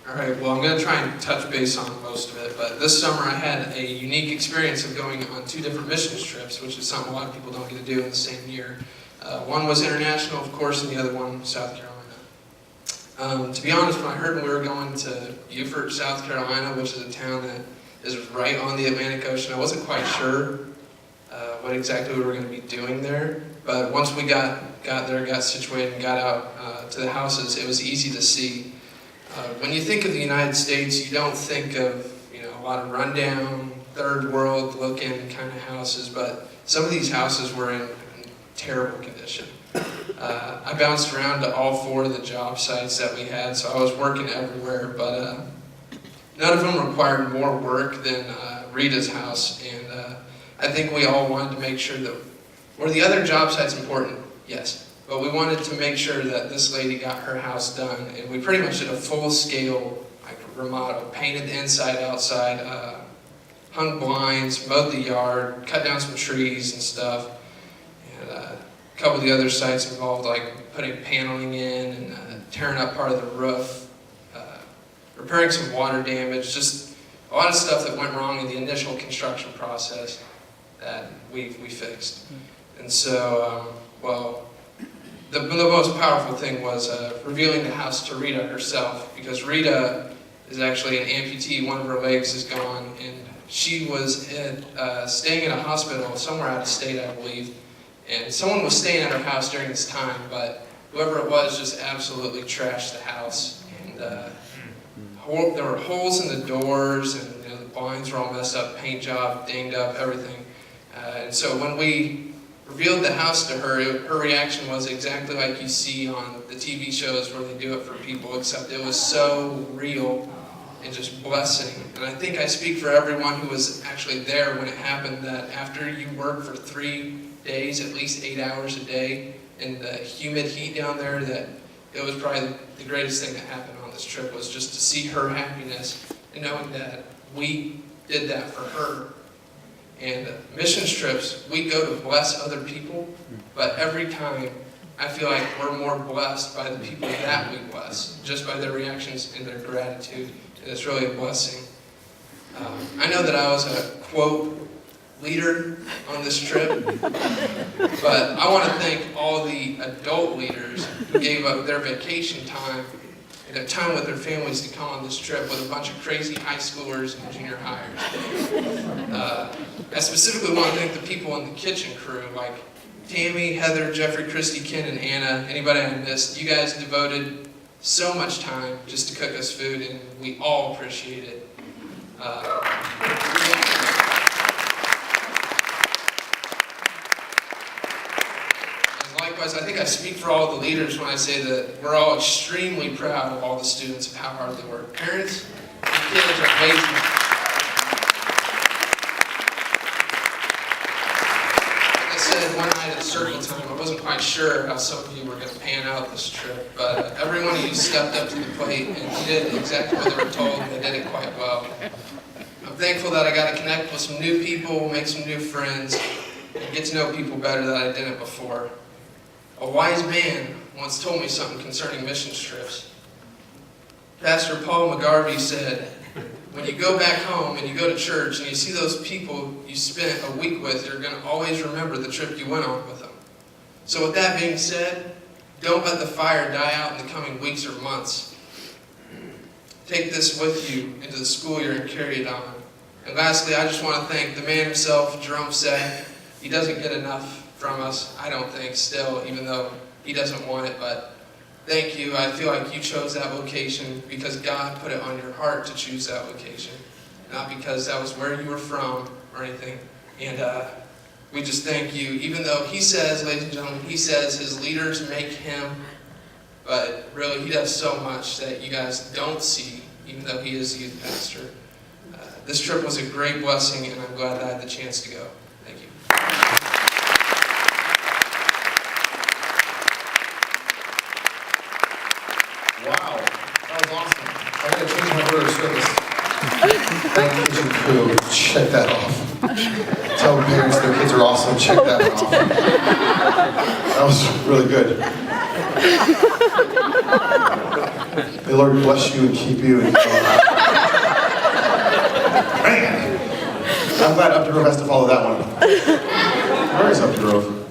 Alright, well I'm going to try and touch base on most of it, but this summer I had a unique experience of going on 2 different missions trips, which is something a lot of people don't get to do in the same year. One was international, of course, and the other one South Carolina. To be honest, when I heard we were going to Beaufort, South Carolina, which is a town that is right on the Atlantic Ocean, I wasn't quite sure what exactly we were going to be doing there. But once we got there, got situated, and got out to the houses, it was easy to see. When you think of the United States, you don't think of a lot of rundown, third world looking kind of houses, but some of these houses were in terrible condition. I bounced around to all 4 of the job sites that we had, so I was working everywhere, but none of them required more work than Rita's house, and I think we all wanted to make sure that, were the other job sites important? Yes. But we wanted to make sure that this lady got her house done, and we pretty much did a full-scale remodel, painted the inside, outside, hung blinds, mowed the yard, cut down some trees and stuff. And a couple of the other sites involved like putting paneling in and tearing up part of the roof, repairing some water damage, just a lot of stuff that went wrong in the initial construction process that we fixed. And so, the most powerful thing was revealing the house to Rita herself, because Rita is actually an amputee. One of her legs is gone, and she was staying in a hospital somewhere out of state, I believe, and someone was staying at her house during this time, but whoever it was just absolutely trashed the house, and there were holes in the doors, and the blinds were all messed up, paint job dinged up, everything. And so when we revealed the house to her, her reaction was exactly like you see on the TV shows where they do it for people, except it was so real and just blessing. And I think I speak for everyone who was actually there when it happened, that after you work for 3 days, at least 8 hours a day, in the humid heat down there, that it was probably the greatest thing that happened on this trip, was just to see her happiness and knowing that we did that for her. And missions trips, we go to bless other people, but every time I feel like we're more blessed by the people that we bless, just by their reactions and their gratitude, and it's really a blessing. I know that I was a, quote, leader on this trip, but I want to thank all the adult leaders who gave up their vacation time and their time with their families to come on this trip with a bunch of crazy high schoolers and junior hires. I specifically want to thank the people in the kitchen crew, like Tammy, Heather, Jeffrey, Christy, Ken, and Anna, anybody I missed. You guys devoted so much time just to cook us food, and we all appreciate it. Likewise, I think I speak for all the leaders when I say that we're all extremely proud of all the students, of how hard they work. Parents, your kids are amazing. Like I said, one night at circle time, I wasn't quite sure how some of you were going to pan out this trip, but every one of you stepped up to the plate and did exactly what they were told, and they did it quite well. I'm thankful that I got to connect with some new people, make some new friends, and get to know people better than I didn't before. A wise man once told me something concerning missions trips. Pastor Paul McGarvey said, when you go back home and you go to church and you see those people you spent a week with, you're going to always remember the trip you went on with them. So with that being said, don't let the fire die out in the coming weeks or months. Take this with you into the school year and carry it on. And lastly, I just want to thank the man himself, Jerome Sack. He doesn't get enough from us, I don't think, still, even though he doesn't want it, but thank you. I feel like you chose that vocation because God put it on your heart to choose that vocation, not because that was where you were from or anything. And we just thank you, even though he says, ladies and gentlemen, he says his leaders make him, but really he does so much that you guys don't see, even though he is the youth pastor. This trip was a great blessing, and I'm glad that I had the chance to go. Thank you. Wow, that was awesome. I'm going to change my order of service. Thank you, kitchen crew. Check that off. Tell parents their kids are awesome. Check that one off. That was really good. May the Lord bless you and keep you. And, man, I'm glad Upton Grove has to follow that one. Where is Upton Grove?